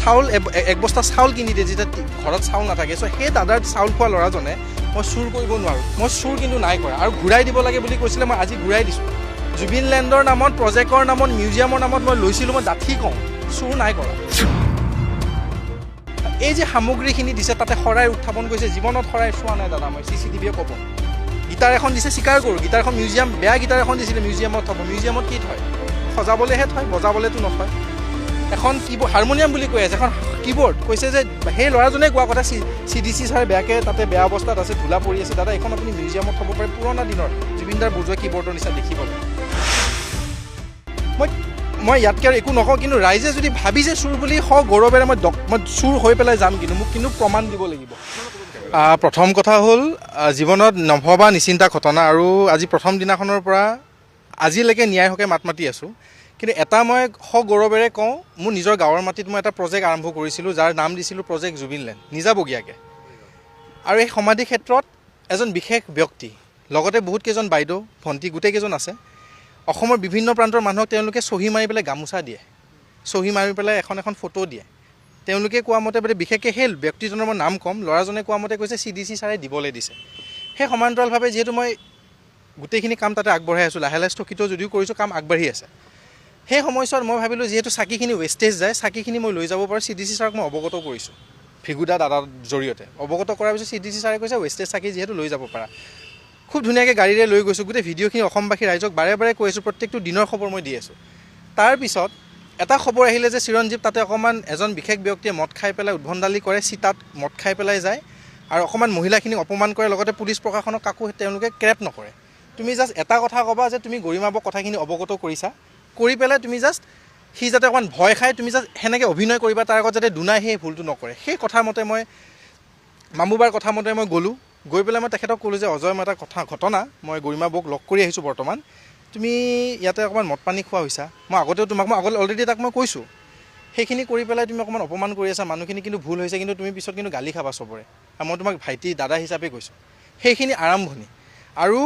চাউল এক বস্তা চাউল কিনি দিয়ে যেতিয়া ঘৰত চাউল নাথাকে চ' সেই দাদাৰ চাউল খোৱা ল'ৰাজনে মই চুৰ কৰিব নোৱাৰোঁ মই চুৰ কিন্তু নাই কৰা আৰু ঘূৰাই দিব লাগে বুলি কৈছিলে মই আজি ঘূৰাই দিছোঁ জুবিন লেণ্ডৰ নামত প্ৰজেক্টৰ নামত মিউজিয়ামৰ নামত মই লৈছিলোঁ মই ডাঠি কওঁ চুৰ নাই কৰা এই যে সামগ্ৰীখিনি দিছে তাতে শৰাই উত্থাপন কৰিছে জীৱনত শৰাই চোৱা নাই দাদা মই CCTVয়ে ক'ব গীটাৰ এখন দিছে স্বীকাৰ কৰোঁ গীটাৰখন মিউজিয়াম বেয়া গীটাৰ এখন দিছিলে মিউজিয়ামত থ'ব মিউজিয়ামত কি থয় সজাবলৈহে থয় বজাবলৈতো নথয় এখন কীবোৰ্ড হাৰমনিয়াম বুলি কৈ আছে এখন কীবোৰ্ড কৈছে যে সেই ল'ৰাজনে কোৱা কথা CDC ছাৰে বেয়াকৈ তাতে বেয়া অৱস্থাত আছে ধূলা পৰি আছে দাদা এখন আপুনি মিউজিয়ামত থ'ব পাৰে পুৰণা দিনৰ জুবিনদাৰ বজোৱা কীবোৰ্ডৰ নিচিনা দেখিবলৈ মই ইয়াতকৈ আৰু একো নকওঁ কিন্তু ৰাইজে যদি ভাবিছে চুৰ বুলি গৌৰৱেৰে মই চুৰ হৈ পেলাই যাম কিন্তু মোক কিন্তু প্ৰমাণ দিব লাগিব প্ৰথম কথা হ'ল জীৱনত নভবা নিচিন্তা ঘটনা আৰু আজি প্ৰথম দিনাখনৰ পৰা আজিলৈকে ন্যায় হকে মাত মাতি আছোঁ কিন্তু এটা মই গৌৰৱেৰে কওঁ মোৰ নিজৰ গাঁৱৰ মাটিত মই এটা প্ৰজেক্ট আৰম্ভ কৰিছিলোঁ যাৰ নাম দিছিলোঁ প্ৰজেক্ট জুবিন লেণ্ড নিজাবগীয়াকৈ আৰু এই সমাধি ক্ষেত্ৰত এজন বিশেষ ব্যক্তি লগতে বহুত কেইজন বাইদেউ ভণ্টি গোটেইকেইজন আছে অসমৰ বিভিন্ন প্ৰান্তৰ মানুহক তেওঁলোকে চহী মাৰি পেলাই গামোচা দিয়ে চহী মাৰি পেলাই এখন ফটো দিয়ে তেওঁলোকে কোৱা মতে বিশেষকৈ সেই ব্যক্তিজনৰ মই নাম ক'ম ল'ৰাজনে কোৱা মতে কৈছে CDC ছাৰে দিবলৈ দিছে সেই সমান্তৰালভাৱে যিহেতু মই গোটেইখিনি কাম তাতে আগবঢ়াই আছোঁ লাহে লাহে স্থগিত যদিও কৰিছোঁ কাম আগবাঢ়ি আছে সেই সময়ছোৱাত মই ভাবিলোঁ যিহেতু চাকিখিনি ৱেষ্টেজ যায় চাকিখিনি মই লৈ যাব পাৰোঁ CDC ছাৰক মই অৱগত কৰিছোঁ ভিগুদা দাদাৰ জৰিয়তে অৱগত কৰাৰ পিছত CDC ছাৰে কৈছে ৱেষ্টেজ চাকি যিহেতু লৈ যাব পাৰা খুব ধুনীয়াকৈ গাড়ীৰে লৈ গৈছোঁ গোটেই ভিডিঅ'খিনি অসমবাসী ৰাইজক বাৰে বাৰে কৈ আছোঁ প্ৰত্যেকটো দিনৰ খবৰ মই দি আছোঁ তাৰপিছত এটা খবৰ আহিলে যে চিৰঞ্জীৱ তাতে অকণমান এজন বিশেষ ব্যক্তিয়ে মদ খাই পেলাই উদ্ভণ্ডালি কৰে চিতাত মদ খাই পেলাই যায় আৰু অকণমান মহিলাখিনিক অপমান কৰে লগতে পুলিচ প্ৰশাসনক কাকো তেওঁলোকে ক্ৰেপ নকৰে তুমি জাষ্ট এটা কথা ক'বা যে তুমি গৰিমাবক কথাখিনি অৱগত কৰিছা কৰি পেলাই তুমি জাষ্ট সি যাতে অকণমান ভয় খায় তুমি জাষ্ট সেনেকৈ অভিনয় কৰিবা তাৰ আগত যাতে দুনাই সেই ভুলটো নকৰে সেই কথা মতে মই মামুবাৰ কথা মতে মই গ'লোঁ গৈ পেলাই মই তেখেতক ক'লোঁ যে অজয় মই এটা ঘটনা মই গৰিমাবক লগ কৰি আহিছোঁ বৰ্তমান তুমি ইয়াতে অকণমান মদ পানী খোৱা হৈছা মই আগতেও তোমাক মই অলৰেডি তাক মই কৈছোঁ সেইখিনি কৰি পেলাই তুমি অকণমান অপমান কৰি আছা মানুহখিনি কিন্তু ভুল হৈছে কিন্তু তুমি পিছত কিন্তু গালি খাবা চবৰে আৰু মই তোমাক ভাইটি দাদা হিচাপে কৈছোঁ সেইখিনি আৰম্ভণি আৰু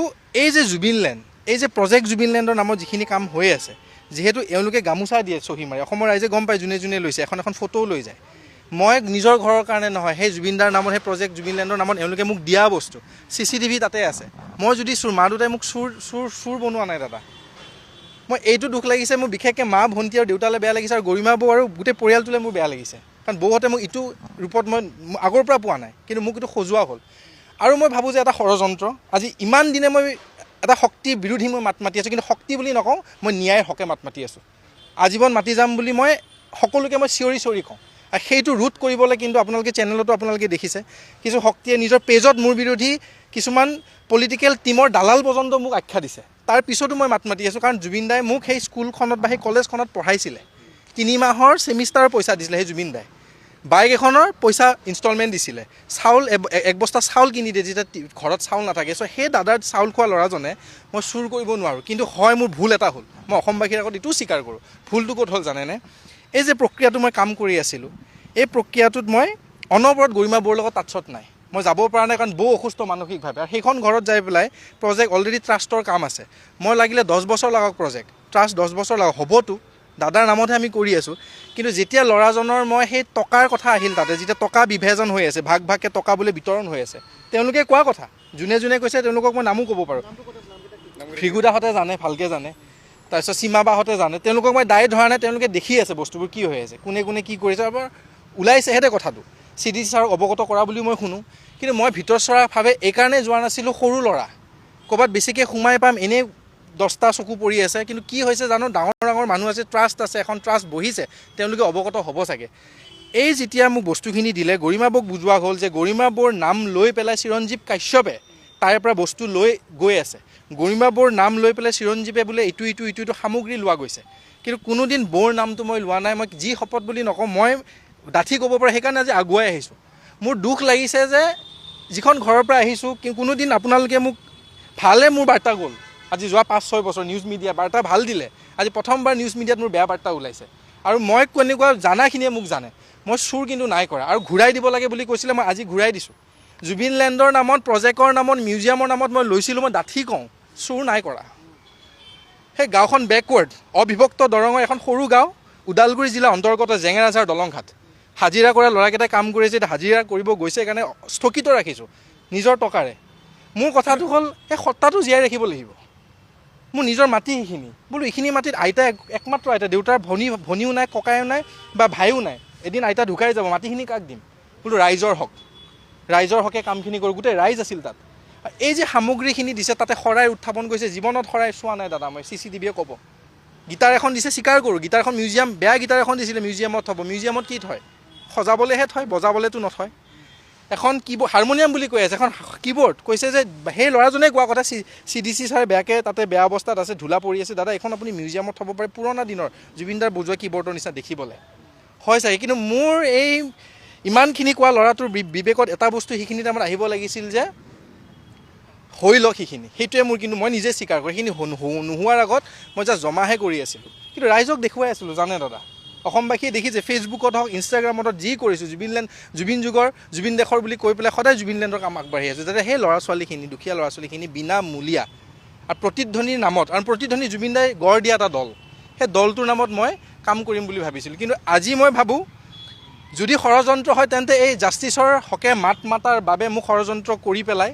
এই যে জুবিন লেণ্ড এই যে প্ৰজেক্ট জুবিন লেণ্ডৰ নামত যিখিনি কাম হৈ আছে যিহেতু এওঁলোকে গামোচা দিয়ে চহী মাৰি অসমৰ ৰাইজে গম পায় যোনে যোনে লৈছে এখন ফটোও লৈ যায় মই নিজৰ ঘৰৰ কাৰণে নহয় সেই জুবিনদাৰ নামত সেই প্ৰজেক্ট জুবিন লেণ্ডৰ নামত এওঁলোকে মোক দিয়া বস্তু CCTV তাতে আছে মই যদি চুৰ মা দেউতাই মোক চুৰ বনোৱা নাই দাদা মই এইটো দুখ লাগিছে মোৰ বিশেষকৈ মা ভণ্টি আৰু দেউতালৈ বেয়া লাগিছে আৰু গৰিমা বৌ আৰু গোটেই পৰিয়ালটোলৈ মোৰ বেয়া লাগিছে কাৰণ বৌহঁতে মোক ইটো ৰূপত মই আগৰ পৰা পোৱা নাই কিন্তু মোক এইটো সজোৱা হ'ল আৰু মই ভাবোঁ যে এটা ষড়যন্ত্ৰ আজি ইমান দিনে মই এটা শক্তিৰ বিৰোধী মই মাত মাতি আছোঁ কিন্তু শক্তি বুলি নকওঁ মই ন্যায়ৰ হকে মাত মাতি আছোঁ আজীৱন মাতি যাম বুলি মই সকলোকে মই চিঞৰি কওঁ আৰু সেইটো ৰোধ কৰিবলৈ কিন্তু আপোনালোকে চেনেলতো আপোনালোকে দেখিছে কিছু শক্তিয়ে নিজৰ পেজত মোৰ বিৰোধী কিছুমান পলিটিকেল টিমৰ দালাল পৰ্যন্ত মোক আখ্যা দিছে তাৰ পিছতো মই মাত মাতি আছোঁ কাৰণ জুবিনদাই মোক সেই স্কুলখনত বা সেই কলেজখনত পঢ়াইছিলে 3 মাহৰ ছেমিষ্টাৰৰ পইচা দিছিলে সেই জুবিনদাই বাইক এখনৰ পইচা ইনষ্টলমেণ্ট দিছিলে চাউল এক বস্তা চাউল কিনি দিয়ে যেতিয়া ঘৰত চাউল নাথাকে চ' সেই দাদাৰ চাউল খোৱা ল'ৰাজনে মই চুৰ কৰিব নোৱাৰোঁ কিন্তু হয় মোৰ ভুল এটা হ'ল মই অসমবাসীৰ আগত এইটোও স্বীকাৰ কৰোঁ ভুলটো ক'ত হ'ল জানেনে এই যে প্ৰক্ৰিয়াটো মই কাম কৰি আছিলোঁ এই প্ৰক্ৰিয়াটোত মই অনবৰত গৰিমা বৌৰ লগত টাচত নাই মই যাব পৰা নাই কাৰণ বৌ অসুস্থ মানসিকভাৱে আৰু সেইখন ঘৰত যাই পেলাই প্ৰজেক্ট অলৰেডি ট্ৰাষ্টৰ কাম আছে মই লাগিলে 10 বছৰ লাগক প্ৰজেক্ট ট্ৰাষ্ট 10 বছৰ লাগক হ'বতো দাদাৰ নামতহে আমি কৰি আছোঁ কিন্তু যেতিয়া ল'ৰাজনৰ মই সেই টকাৰ কথা আহিল তাতে যেতিয়া টকা বিভাজন হৈ আছে ভাগকৈ টকা বোলে বিতৰণ হৈ আছে তেওঁলোকে কোৱা কথা যোনে যোনে কৈছে তেওঁলোকক মই নামো ক'ব পাৰোঁ ভিগুদাহঁতে জানে ভালকৈ জানে তাৰপিছত সীমাবাহঁতে জানে তেওঁলোকক মই দায় ধৰা নাই তেওঁলোকে দেখি আছে বস্তুবোৰ কি হৈ আছে কোনে কোনে কি কৰিছে আৰু ওলাইছে হেঁতে কথাটো CDC ছাৰক অৱগত কৰা বুলি মই শুনোঁ কিন্তু মই ভিতৰচৰাভাৱে এইকাৰণে যোৱা নাছিলোঁ সৰু ল'ৰা ক'ৰবাত বেছিকৈ সোমাই পাম এনেই 10টা চকু পৰি আছে কিন্তু কি হৈছে জানো ডাঙৰ মানুহ আছে ট্ৰাষ্ট আছে এখন ট্ৰাষ্ট বহিছে তেওঁলোকে অৱগত হ'ব চাগে এই যেতিয়া মোক বস্তুখিনি দিলে গৰিমা বৌক বুজোৱা হ'ল যে গৰিমা বৌৰ নাম লৈ পেলাই চিৰঞ্জীৱ কাশ্যপে তাৰে পৰা বস্তু লৈ গৈ আছে গৰিমা বৌৰ নাম লৈ পেলাই চিৰঞ্জীৱে বোলে ইটো সামগ্ৰী লোৱা গৈছে কিন্তু কোনোদিন বৌৰ নামটো মই লোৱা নাই মই যি শপত বুলি নকওঁ মই ডাঠি ক'ব পৰা সেইকাৰণে আজি আগুৱাই আহিছোঁ মোৰ দুখ লাগিছে যে যিখন ঘৰৰ পৰা আহিছোঁ কোনোদিন আপোনালোকে মোক ভালে মোৰ বাৰ্তা গ'ল আজি যোৱা 5-6 বছৰ নিউজ মিডিয়া বাৰ্তা ভাল দিলে আজি প্ৰথমবাৰ নিউজ মিডিয়াত মোৰ বেয়া বাৰ্তা ওলাইছে আৰু মই কেনেকুৱা জানাখিনিয়ে মোক জানে মই চুৰ কিন্তু নাই কৰা আৰু ঘূৰাই দিব লাগে বুলি কৈছিলে মই আজি ঘূৰাই দিছোঁ জুবিন লেণ্ডৰ নামত প্ৰজেক্টৰ নামত মিউজিয়ামৰ নামত মই লৈছিলোঁ মই ডাঠি কওঁ চুৰ নাই কৰা সেই গাঁওখন বেকৱাৰ্ড অবিভক্ত দৰঙৰ এখন সৰু গাঁও ওদালগুৰি জিলা অন্তৰ্গত জেঙেৰাঝাৰ দলংঘাট হাজিৰা কৰা ল'ৰাকেইটাই কাম কৰিছে, হাজিৰা কৰিব গৈছে কাৰণে স্থগিত ৰাখিছোঁ নিজৰ টকাৰে। মোৰ কথাটো হ'ল সেই সত্তাটো জীয়াই ৰাখিব লাগিব। মোৰ নিজৰ মাটি সেইখিনি, বোলো এইখিনি মাটিত আইতা একমাত্ৰ আইতা, দেউতাৰ ভনীও নাই, ককায়ো নাই বা ভাইও নাই। এদিন আইতা ঢুকাই যাব, মাটিখিনি কাক দিম? বোলো ৰাইজৰ হক, ৰাইজৰ হকে কামখিনি কৰোঁ। গোটেই ৰাইজ আছিল তাত। এই যে সামগ্ৰীখিনি দিছে তাতে শৰাই উত্থাপন কৰিছে, জীৱনত শৰাই চোৱা নাই দাদা মই, CCTVয়ে ক'ব। গীটাৰ এখন দিছে, স্বীকাৰ কৰোঁ, গীটাৰখন মিউজিয়াম, বেয়া গীটাৰ এখন দিছিলে, মিউজিয়ামত থ'ব। মিউজিয়ামত কি থয়? সজাবলৈহে থয়, বজাবলৈতো নথয়। এখন কীবৰ্ড, হাৰমনিয়াম বুলি কৈ আছে, এখন কীবৰ্ড কৈছে যে সেই ল'ৰাজনে কোৱা কথা, CDC ছাৰে বেয়াকৈ তাতে বেয়া অৱস্থাত আছে, ধূলা পৰি আছে। দাদা এইখন আপুনি মিউজিয়ামত থ'ব পাৰে, পুৰণা দিনৰ জুবিনদাৰ বজোৱা কীবৰ্ডৰ নিচিনা দেখিবলৈ হয় চাগে। কিন্তু মোৰ এই ইমানখিনি কোৱা ল'ৰাটোৰ বিবেকত এটা বস্তু সেইখিনি টাইমত আহিব লাগিছিল যে হৈ লওক সেইখিনি, সেইটোৱে মোৰ। কিন্তু মই নিজে স্বীকাৰ কৰোঁ, সেইখিনি নোহোৱাৰ আগত মই জাষ্ট জমাহে কৰি আছিলোঁ। কিন্তু ৰাইজক দেখুৱাই আছিলোঁ, জানে দাদা, অসমবাসীয়ে দেখিছে, ফেচবুকত হওক, ইনষ্টাগ্ৰামত হওক, যি কৰিছোঁ, জুবিন যুগৰ, জুবিন দেশৰ বুলি কৈ পেলাই সদায় জুবিনলেণ্ডৰ কাম আগবাঢ়ি আছোঁ, যাতে সেই ল'ৰা ছোৱালীখিনি, দুখীয়া ল'ৰা ছোৱালীখিনি বিনামূলীয়া আৰু প্ৰতিধ্বনিৰ নামত, আৰু প্ৰতিধ্বনি জুবিনদাই গঢ় দিয়া এটা দল, সেই দলটোৰ নামত মই কাম কৰিম বুলি ভাবিছিলোঁ। কিন্তু আজি মই ভাবোঁ যদি ষড়যন্ত্ৰ হয় তেন্তে এই জাষ্টিছৰ হকে মাত মাতাৰ বাবে মোক ষড়যন্ত্ৰ কৰি পেলাই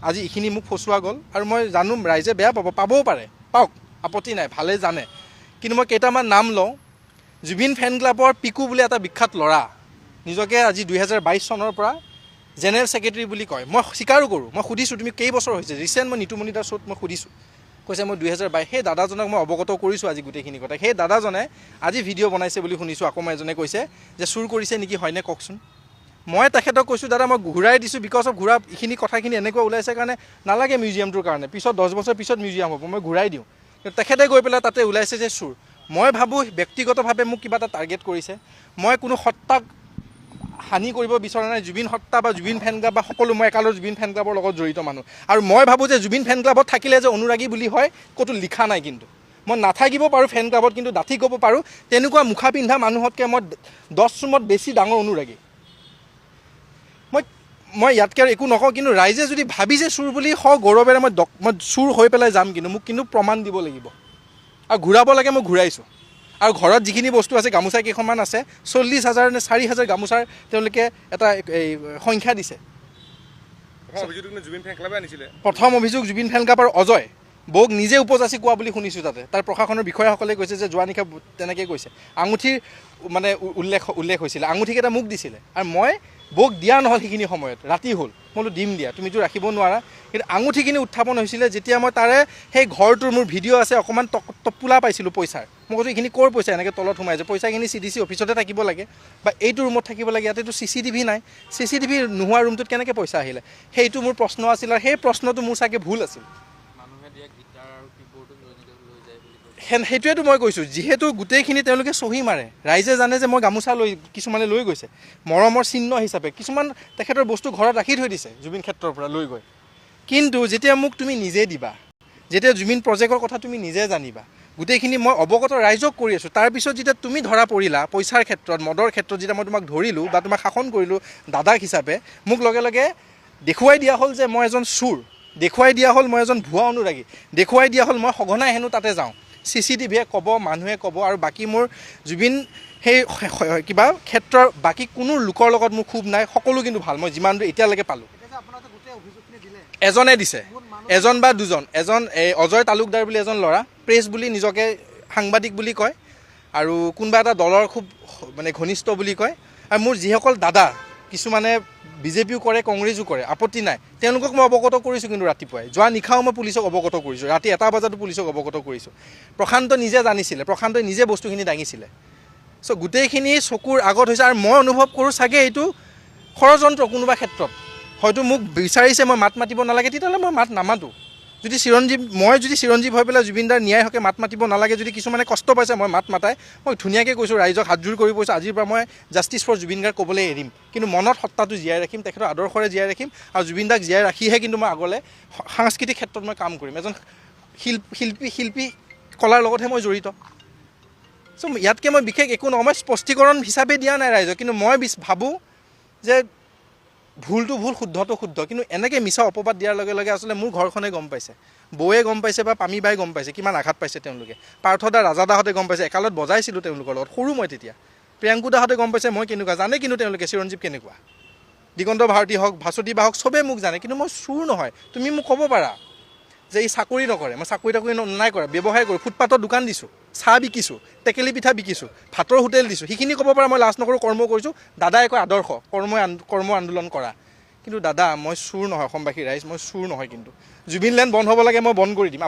আজি এইখিনি মোক ফচুৱা গ'ল। আৰু মই জানো ৰাইজে বেয়া পাবও পাৰে, পাওক, আপত্তি নাই, ভালে জানে। কিন্তু মই কেইটামান নাম লওঁ। জুবিন ফেন ক্লাবৰ পিকু বুলি এটা বিখ্যাত ল'ৰা, নিজকে আজি 2022 চনৰ পৰা জেনেৰেল ছেক্ৰেটাৰী বুলি কয়। মই স্বীকাৰো কৰোঁ, মই সুধিছোঁ তুমি কেইবছৰ হৈছে, ৰিচেণ্ট মই নিতুমণি দাৰ শ্ব'ত মই সুধিছোঁ, কৈছে মই 2022। সেই দাদাজনক মই অৱগত কৰিছোঁ আজি গোটেইখিনি কথা। সেই দাদাজনে আজি ভিডিঅ' বনাইছে বুলি শুনিছোঁ, আকৌ মই এজনে কৈছে যে চুৰ কৰিছে নেকি, হয়নে কওকচোন। মই তেখেতক কৈছোঁ দাদা মই ঘূৰাই দিছোঁ, বিকজ অফ ঘূৰা এইখিনি কথাখিনি এনেকুৱা ওলাইছে কাৰণে নালাগে মিউজিয়ামটোৰ কাৰণে, পিছত 10 বছৰ পিছত মিউজিয়াম হ'ব, মই ঘূৰাই দিওঁ। কিন্তু তেখেতে গৈ পেলাই তাতে ওলাইছে যে চুৰ। মই ভাবোঁ ব্যক্তিগতভাৱে মোক কিবা এটা টাৰ্গেট কৰিছে। মই কোনো সত্তাক হানি কৰিব বিচৰা নাই। জুবিন সত্তা বা জুবিন ফেন ক্লাব বা সকলো, মই একালৰ জুবিন ফেন ক্লাবৰ লগত জড়িত মানুহ। আৰু মই ভাবোঁ যে জুবিন ফেন ক্লাবত থাকিলে যে অনুৰাগী বুলি হয় ক'তো লিখা নাই। কিন্তু মই নাথাকিব পাৰোঁ ফেন ক্লাবত, কিন্তু ডাঠি ক'ব পাৰোঁ তেনেকুৱা মুখা পিন্ধা মানুহতকৈ মই 10 চুমত বেছি ডাঙৰ অনুৰাগী। মই ইয়াতকৈ আৰু একো নকওঁ। কিন্তু ৰাইজে যদি ভাবিছে চুৰ বুলি, গৌৰৱেৰে মই চুৰ হৈ পেলাই যাম, কিন্তু মোক কিন্তু প্ৰমাণ দিব লাগিব। আৰু ঘূৰাব লাগে, মই ঘূৰাইছোঁ। আৰু ঘৰত যিখিনি বস্তু আছে, গামোচা কেইখনমান আছে, 40,000 নে 4,000 গামোচাৰ তেওঁলোকে এটা সংখ্যা দিছে। প্ৰথম অভিযোগ জুবিন ফেন ক্লাব আৰু অজয় বৌক নিজে উপজাচি কোৱা বুলি শুনিছোঁ তাতে। তাৰ প্ৰশাসনৰ বিষয়াসকলে কৈছে যে যোৱা নিশা তেনেকৈ কৈছে। আঙুঠিৰ মানে উল্লেখ হৈছিলে, আঙুঠিকেইটা মোক দিছিলে। আৰু মই বৌক দিয়া নহ'ল সেইখিনি সময়ত, ৰাতি হ'ল। মই বোলো দিম দিয়া, তুমিতো ৰাখিব নোৱাৰা। কিন্তু আঙুঠিখিনি উত্থাপন হৈছিলে যেতিয়া মই তাৰে সেই ঘৰটোৰ মোৰ ভিডিঅ' আছে, অকণমান টপোলা পাইছিলোঁ পইচাৰ। মই কৈছোঁ এইখিনি ক'ৰ পইচা, এনেকৈ তলত সোমাইছে পইচাখিনি, CDC অফিচতে থাকিব লাগে বা এইটো ৰুমত থাকিব লাগে, ইয়াতেতো CCTV নাই। CCTV নোহোৱা ৰুমটোত কেনেকৈ পইচা আহিলে, সেইটো মোৰ প্ৰশ্ন আছিল। আৰু সেই প্ৰশ্নটো মোৰ চাগে ভুল আছিল। সেইটোৱেতো মই কৈছোঁ, যিহেতু গোটেইখিনি তেওঁলোকে চহী মাৰে, ৰাইজে জানে যে মই গামোচা কিছুমানে লৈ গৈছে মৰমৰ চিহ্ন হিচাপে। কিছুমান তেখেতৰ বস্তু ঘৰত ৰাখি থৈ দিছে জুবিন ক্ষেত্ৰৰ পৰা লৈ গৈ। কিন্তু যেতিয়া মোক তুমি নিজে দিবা, যেতিয়া জুবিন প্ৰজেক্টৰ কথা তুমি নিজে জানিবা, গোটেইখিনি মই অৱগত ৰাইজক কৰি আছোঁ। তাৰপিছত যেতিয়া তুমি ধৰা পৰিলা পইচাৰ ক্ষেত্ৰত, মদৰ ক্ষেত্ৰত, যেতিয়া মই তোমাক ধৰিলোঁ বা তোমাক শাসন কৰিলোঁ দাদাক হিচাপে, মোক লগে লগে দেখুৱাই দিয়া হ'ল যে মই এজন চোৰ, দেখুৱাই দিয়া হ'ল মই এজন ভুৱা অনুৰাগী, দেখুৱাই দিয়া হ'ল মই সঘনাই হেনো তাতে যাওঁ। CCTVয়ে ক'ব, মানুহে ক'ব। আৰু বাকী মোৰ জুবিন সেই কিবা ক্ষেত্ৰৰ বাকী কোনো লোকৰ লগত মোৰ ক্ষোভ নাই, সকলো কিন্তু ভাল। মই যিমান দূৰ এতিয়ালৈকে পালোঁ, এজনে দিছে, এজন বা দুজন। এজন অজয় তালুকদাৰ বুলি এজন ল'ৰা, প্ৰেছ বুলি নিজকে সাংবাদিক বুলি কয়, আৰু কোনোবা এটা দলৰ খুব মানে ঘনিষ্ঠ বুলি কয়। আৰু মোৰ যিসকল দাদা, কিছুমানে BJPও কৰে, কংগ্ৰেছো কৰে, আপত্তি নাই, তেওঁলোকক মই অৱগত কৰিছোঁ। কিন্তু ৰাতিপুৱাই যোৱা নিশাও মই পুলিচক অৱগত কৰিছোঁ, ৰাতি 1টা বজাতো পুলিচক অৱগত কৰিছোঁ। প্ৰশান্ত নিজে জানিছিলে, প্ৰশান্তই নিজে বস্তুখিনি দাঙিছিলে। চ' গোটেইখিনি চকুৰ আগত হৈছে। আৰু মই অনুভৱ কৰোঁ চাগে এইটো ষড়যন্ত্ৰ কোনোবা ক্ষেত্ৰত। হয়তো মোক বিচাৰিছে মই মাত মাতিব নালাগে, তেতিয়াহ'লে মই মাত নামাতোঁ। যদি চিৰঞ্জীৱ হৈ পেলাই জুবিনদাৰ ন্যায় হকে মাত মাতিব নালাগে, যদি কিছুমানে কষ্ট পাইছে মই মাত মাতাই, মই ধুনীয়াকৈ কৈছোঁ, ৰাইজক হাতযোৰ কৰি কৈছোঁ, আজিৰ পৰা মই জাষ্টিছ ফৰ জুবিন গাৰ্গ ক'বলৈ এৰিম। কিন্তু মনত সত্তাটো জীয়াই ৰাখিম, তেখেতৰ আদৰ্শৰে জীয়াই ৰাখিম। আৰু জুবিন দাক জীয়াই ৰাখিহে কিন্তু মই আগলৈ সাংস্কৃতিক ক্ষেত্ৰত মই কাম কৰিম। এজন শিল্পী কলাৰ লগতহে মই জড়িত। চ' ইয়াতকৈ মই বিশেষ একো নহয়। মই স্পষ্টীকৰণ হিচাপে দিয়া নাই ৰাইজক, কিন্তু মই ভাবোঁ যে ভুলটো ভুল, শুদ্ধটো শুদ্ধ। কিন্তু এনেকৈ মিছা অপবাদ দিয়াৰ লগে লগে আচলতে মোৰ ঘৰখনে গম পাইছে, বৌয়ে গম পাইছে বা পামীবাই গম পাইছে কিমান আঘাত পাইছে তেওঁলোকে। পাৰ্থদা, ৰাজাদাহঁতে গম পাইছে, একালত বজাইছিলোঁ তেওঁলোকৰ লগত, সৰু মই তেতিয়া। প্ৰিয়াংকু দাহঁতে গম পাইছে মই কেনেকুৱা, জানে কিন্তু তেওঁলোকে চিৰঞ্জীৱ কেনেকুৱা, দিগন্ত ভাৰতী হওক, ভাস্বতী বা হওক, চবেই মোক জানে, কিন্তু মই চুৰ নহয়। তুমি মোক ক'ব পাৰা যে ই চাকৰি নকৰে, মই চাকৰি তাকৰি নাই কৰা, ব্যৱসায় কৰোঁ, ফুটপাথত দোকান দিছোঁ, চাহ বিকিছোঁ, টেকেলি পিঠা বিকিছোঁ, ভাতৰ হোটেল দিছোঁ, সেইখিনি ক'ব পাৰা মই লাজ নকৰোঁ, কৰ্ম কৰিছোঁ। দাদাই কয় আদৰ্শ কৰ্ম আন্দোলন কৰা, কিন্তু দাদা মই চুৰ নহয়। অসমবাসী ৰাইজ, মই চুৰ নহয়। কিন্তু জুবিন লেণ্ড বন্ধ হ'ব লাগে, মই বন্ধ কৰি দিম।